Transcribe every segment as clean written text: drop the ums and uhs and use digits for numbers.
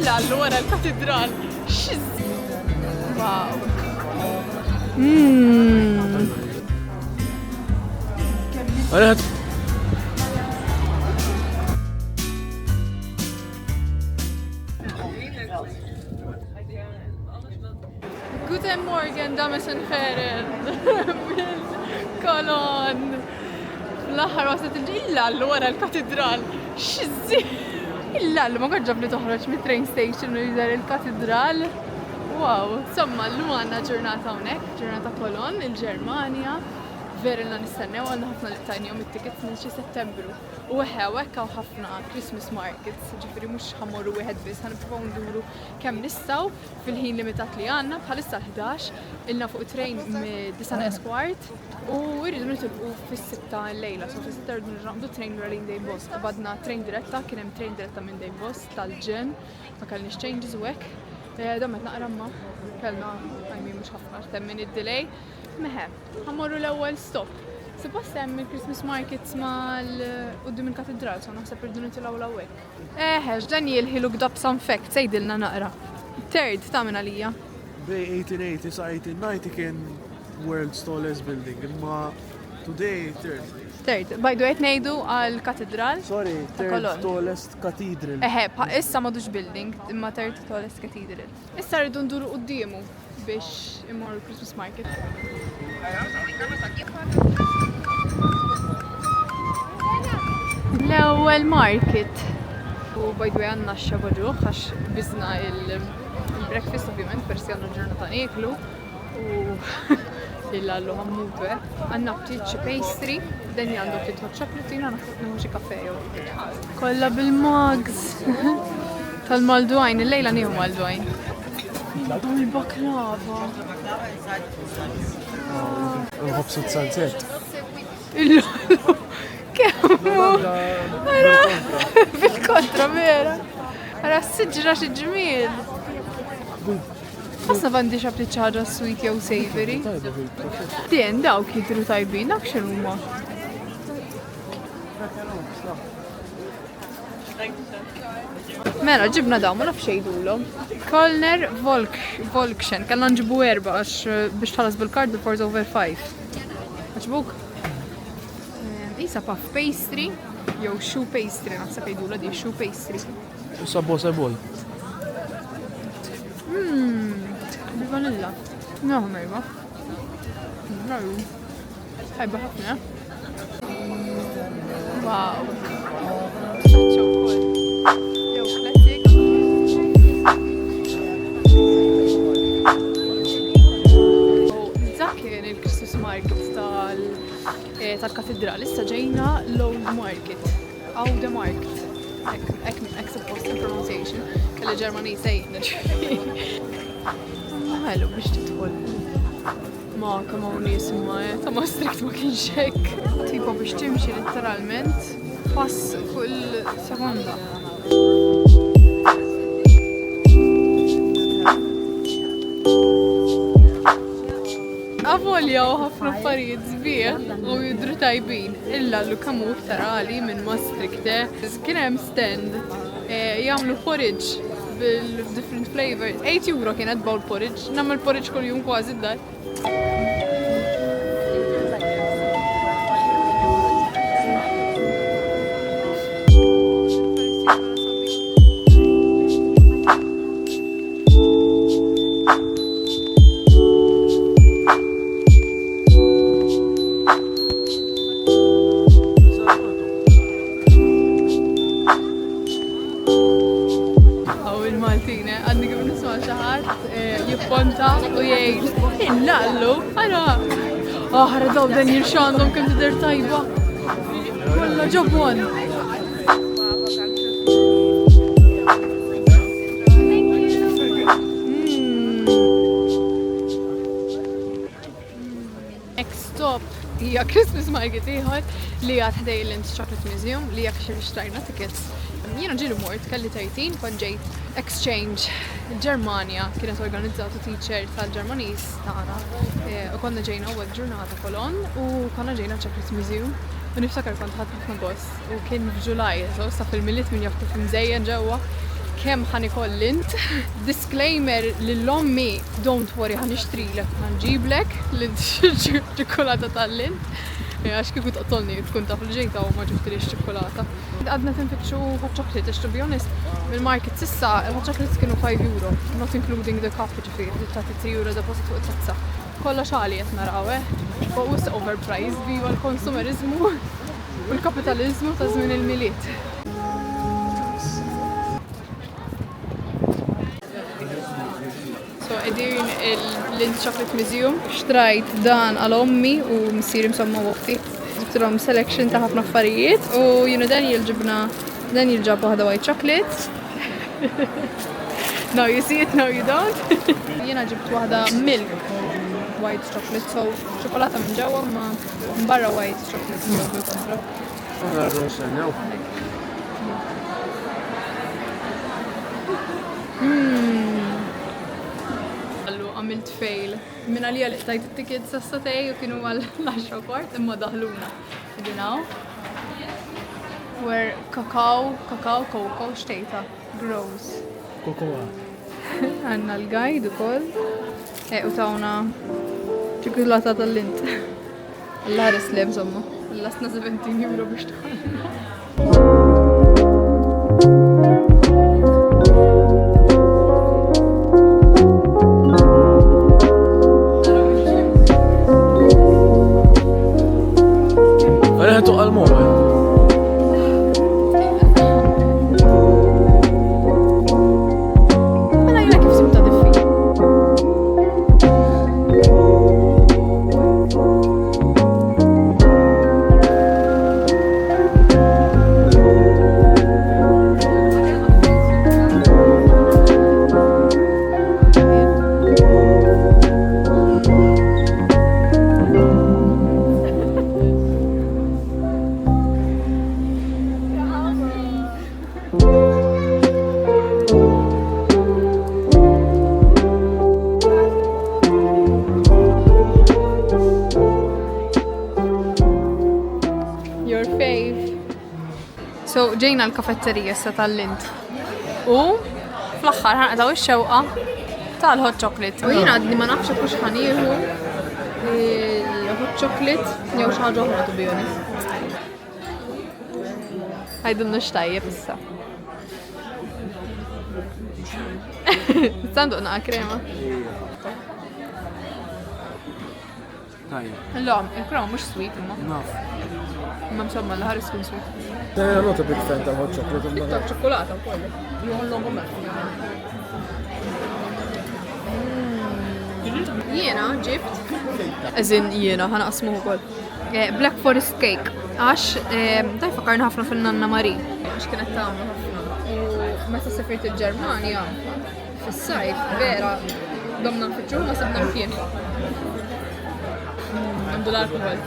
illa wara l-katedral. Wow. Guten Morgen, Dames und Herren. Kolon. L-aħħar waslet illa wara l-katedral. Xizzi. Illa ma konġab li toħroġ mit-train station u jidher il-katedral. Wow, insomma llum għandna ġurnata hawnhekk, ġurnata Kolon, il-Ġermanja. Veri la nistennew għandna ħafna li tajnihom it-tickets minn xi Settembru. U hekk hawn ħafna Christmas markets, ġifieri mhux ħammorru wieħed biss, ħanippruvaw nduru kemm nistgħu fil-ħin limitat li għandna bħalissa l-11 ilna fuq train mid-9:15 u rridu nitilqu fis-6 l-lejla, so fis-6 rridu nirraqdu train wara lejn Dejn Bosk. Badna train diretta, kien hemm train diretta minn Dejn Bosk tal-ġen, ma kellniex changes u hekk. Dommet naqra ma kellna mhux ħafna temmin id-delay. Meħe, ħammorru l-ewwel stop. Suppost hemm il-Christmas markets quddiem il-katedral, so naħseb irdu nitilgħu l-ewwel. X'dan jilħi look up some facts ngħidilna naqra. Third ta' minn għalija. Bej 1880 sa 1890 kien world's tallest building, imma today third. By the way ngħidu għall-katedral. Sorry, third tallest cathedral. Issa m'għadux building, imma third tallest cathedral. Issa rridu nduru quddiemu biex immorru Christmas market. L-ewwel market. U by the way għandna x-xabaġuħ għax biżna il-breakfast ovvjament persi għandna ġurnata nieklu u il-għallu ħammute. Għandna ftit xi pastry, dan għandu ftit hot chocolate, jiena naħseb xi kafe jew kollha bil-mugs tal-Maldwajn, il-lejla nieħu Maldwajn. Il-baklava. Nħobsu t-salzet. Il-lulu. Kemmu. Ara. Bil-kontra vera. Ara s-sidġra xi-ġmiel. Ħasna f'għandi xabti ċaġa sweet jew savory. Dien dawk jidhru tajbin, dak x'inhuma. Mela, ġibna daw, ma nafx jgħidulhom. Kolner Volkshen, kellna nġibu 4 għax biex tħallas bil-kard before over 5. Għaxbuk? Isa puff pastry, jew shoe pastry, naħseb jgħidula di shoe pastry. Sabol. Bil-vanilla. No, mejba. Ħajba ħafna. Wow. Il-Christmas market tal-katedral, issa ġejna l-Old Market, Oude Markt, ek suppost il-pronunciation, kelli Ġermani sejna ħelu biex titħol. Ma kamaw nies ta' Maastricht ma kienx hekk. Tipo biex timxi letteralment pass fuq il-sekonda. Avolja u ħafna affarijiet sbieħ u jidhru tajbin. Illa l-kamu tarali minn Maastricht. Kien hemm stand jagħmlu porridge bil-different flavors. 8 euro kienet bowl porridge. Nagħmel porridge kuljum kważi d-dar. Jipponta u jgħid il-lallu, ara! Ħara daw dan jirxandhom kemm tidher tajba. Kollha ġobon. Next stop hija Christmas market ieħor li għad Highlands Chocolate Museum li jekk xi xtrajna tickets. Jiena ġieli mort kelli 13 kont ġejt exchange il-Ġermanja kienet organizzatu teacher tal-Ġermaniż tagħna u konna ġejna ewwel ġurnata Kolon u konna ġejna Chocolate Museum u niftakar kont ħadd ħafna gost u kien f'Ġulaj, so sa fil-miliet min jaftu f'imżejjen ġewwa kemm ħanikoll int. Disclaimer lill-ommi, don't worry ħanixtrilek, ħanġiblek l-ċokolata tal-lint. Għax kiku taqtolni tkun taf l-ġejta u ma ġibtilix ċokolata. Għadna tinfittxu hot chocolate, to be honest, mill-market sissa hot chocolates kienu €5, not including the cup ġifieri, ta' €3 deposit fuq it-tazza. Kollox għali qed naraw, u wis overpriced viva l-konsumerizmu u l-kapitalizmu ta' żmien il-miliet. So qegħdin il-Lindt Chocolate Museum. Xtrajt dan għal-ommi u missier insomma waqti. Ġibtilhom selection ta' ħafna affarijiet u Daniel ġab waħda white chocolate. Now you see it, now you don't. Jiena ġibt waħda milk white chocolate, so ċokolata minn ġewwa ma barra white chocolate. Għamilt fail. Min għalija li tajt it-tickets s-satej u kienu għal 10 kwart imma daħluna. Edinaw. Where cocoa, xtejta. Grows. Kokoa. Għanna l-guide u koll. U tawna ċokolata tal-lint. L-ħares li bżommu. L-lasna €17 biex taħalna. So, ġejna l-kafetterija sa tal-Lindt. U fl-axħar ħanqtaw ix-xewqa tal-hot chocolate. U jiena għadni ma nafx kux ħanieħu il-hot chocolate jew xi ħaġa oħra to be honest. Ħajdunnu x'tajjeb issa. Sanduq naqa' krema. Il-krema mhux sweet imma. Naf. Imma insomma l-ħares kun sweet. I'm not a big fan ta' hot chocolate. Tiktok ċokolata wkoll. Joħollhom Jiena ġibt. Eżin jiena ħanaqsmu wkoll. Black Forest Cake. Għax daj fakarni ħafna fil-Nanna Marie. Għax kienet tagħmlu ħafna. U meta sefirt il-Ġermanja fis-sajf vera domna nfittxu ma sibna mkien. Għandu l-alkohol.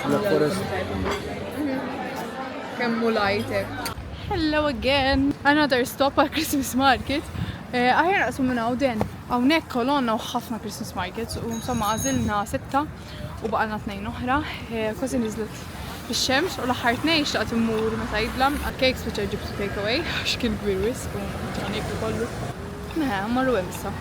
Black Forest. Kemmu lajtek. Hello again. Another stop at Christmas market. Aħjar naqsmu minn għawden. Għawnek kolonna u ħafna Christmas markets u insomma għazilna 6 u baqalna 2 oħra. Kważi nizlet ix-xemx u l-aħħar 2 xtaqt immur meta jidlam. Cakes which I ġibtu take away għax kien kbir wisq u ġaniklu kollu. Marru hemm issa.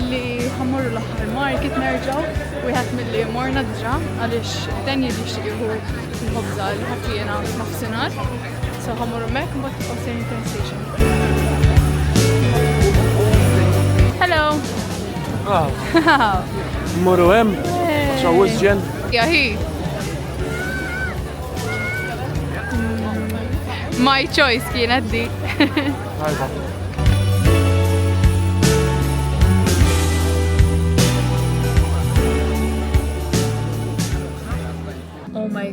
li ħammurru l-aħħar market nerġaw u jħat mill-li morna d-ġa għalix dan jidixtiqu l-ħobza li ħafjena nafsinar. So ħammurru mek mbagħad tqosir train station. Hello! Mmorru hemm? Xawwiż ġen? Jahi! My choice kienet di.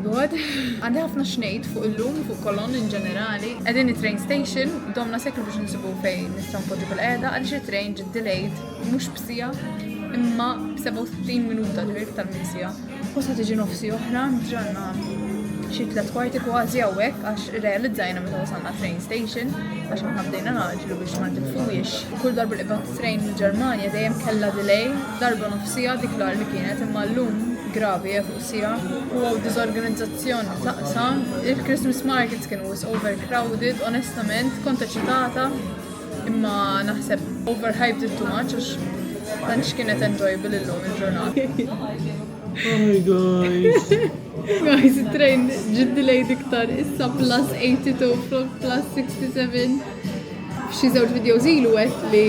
god. Għandi ħafna xnejt fuq illum fuq Kolon in ġenerali. Qegħdin it-train station, domna seklu biex nsibu fejn nistgħu npoġġu bil-qiegħda għaliex it-train ġiet delayed mhux b'sija imma b'37 minuta ġifieri tal-misija. Kosa tiġi nofsi oħra, ġanna xi 3 kwarti kważi hawnhekk għax realizzajna meta wasalna train station għax aħna bdejna naġlu biex ma ntilfux. Kull darba li qbad train mill-Ġermanja dejjem kellha delay, darba nofsija dik l-ar li kienet imma llum gravi fuq sija u diżorganizzazzjoni taqsa. Il-Christmas markets kienu overcrowded, onestament kont eċitata imma naħseb overhyped it too much għax tantx kienet enjoyable illum il-ġurnata. Hi guys! Guys, it-train ġid delayed iktar, issa plus 82 plus 67. F'xi żewġ videos ilu għedt li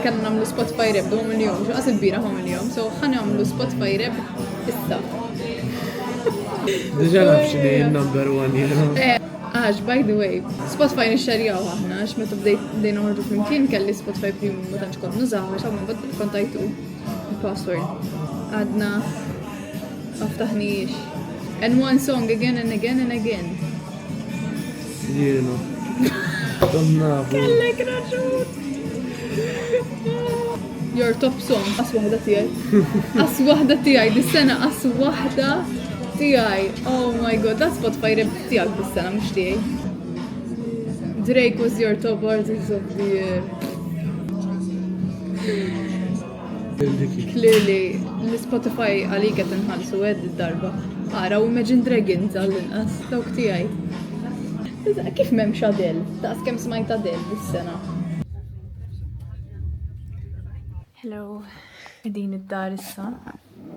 kanna nagħmlu Spotify rap għom il-jom, xaqas il-bira għom il-jom, so ħan nagħmlu Spotify rap issa. Diġa nafxini il-number 1 jena. Għax, by the way, Spotify nixxarjaw aħna, għax meta bdejna uħorġu flimkien kelli Spotify Premium ma tantx kont nużaw, għax għamma kontajtu il-password. Għadna għaftaħnijiex. And one song again and again and again. Jena. Donnabu. Kellek raġun! Your top song, as wahda tijaj. As wahda tijaj, dis-sena as wahda tijaj. Oh my god, that's Spotify rap tijak dis-sena, mux tijaj. Drake was your top artist of the year. Clearly, l-Spotify għalik qed inħallsu għed id-darba. Ara u Imagine Dragons għall-inqas, dawk tiegħi. Kif m'hemmx Adele? Daqs kemm smajt Adele dis-sena. Hello. Qegħdin id-dar issa.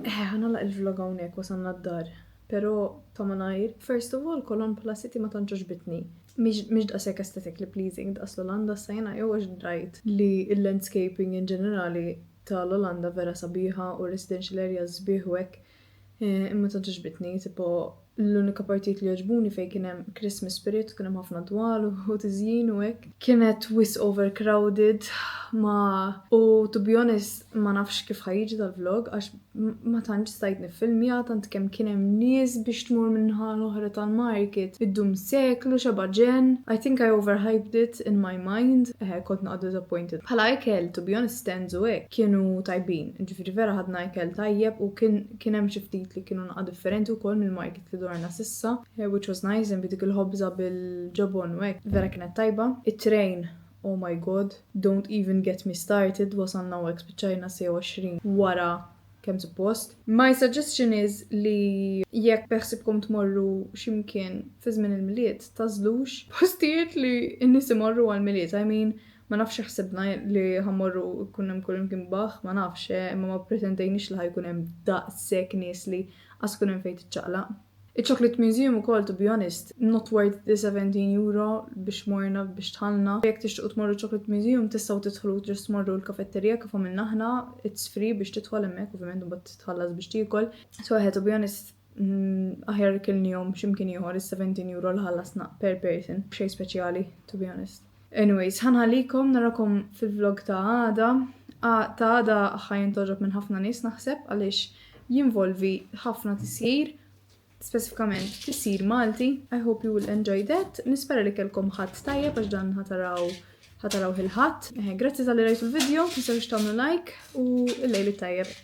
Ħanalaq il-vlog hawnhekk wasalna d-dar. Però ta' malajr, first of all, Kolon bħala city ma tantx ġbitni. Mhix daqshekk aesthetically pleasing daqs l-Olanda sajna jew għax rajt li l-landscaping in ġenerali tal-Olanda vera sabiħa u residential areas sbieħ u hekk. Imma tantx ġbitni, tipo l-unika partijiet li jogħġbuni fejn kien hemm Christmas spirit, kien hemm ħafna dwal u tiżjien u hekk. Kienet overcrowded u to be honest ma nafx kif ħajġi dal-vlog għax ma tantx stajt nifilmja tant kemm kien hemm nies biex tmur minħa l-oħra tal-market. Iddum seklu xabaġen. I think I overhyped it in my mind. Kont naqgħod disappointed. Bħala ikel, to be honest, stands u hekk kienu tajbin. Ġifieri vera ħadna ikel tajjeb u kien hemm xi ftit li kienu naqa' differenti wkoll mill-market li dorna sissa, which was nice, and bidik il-ħobza bil-ġobon u hekk vera kienet tajba. It-train, oh my god, don't even get me started, wasalna u hekk spiċċajna sa 20 wara kemm suppost. My suggestion is li jekk beħsibkom tmorru x'imkien fi żmien il-miliet tażlux postijiet li n-nies imorru għall-miliet. I mean, ma nafx ħsibna li ħammorru jkun hemm kull imkien baħ, ma nafx, imma ma pretendejniex li ħajkun hemm daqshekk nies li qas kun hemm fejn tiċċaqlaq. Il-Chocolate Museum ukoll, to be honest, not worth the 17 euro biex morna biex tħallna. Jekk tixtiequ tmorru Chocolate Museum tistgħu tidħlu ġust tmorru l-kafetterija kif għamilna aħna, it's free biex tidħol hemmhekk, ovvjament imbagħad titħallas biex tiekol. So to be honest, aħjar kilnihom x'imkien ieħor is-17 euro li ħallasna per person, xejn speċjali, to be honest. Anyways, ħanħallikom narakom fil-vlog ta' għada. Ta' għada ħajintoġob minn ħafna nies naħseb għaliex jinvolvi ħafna tisjir. Specifikament tisir Malti. I hope you will enjoy that. Nispera li kelkom ħadd tajjeb għax dan ħataraw il-ħadd. Grazzi tal-li rajtu l-video, tisewx tagħmlu like u l-lejli tajjeb.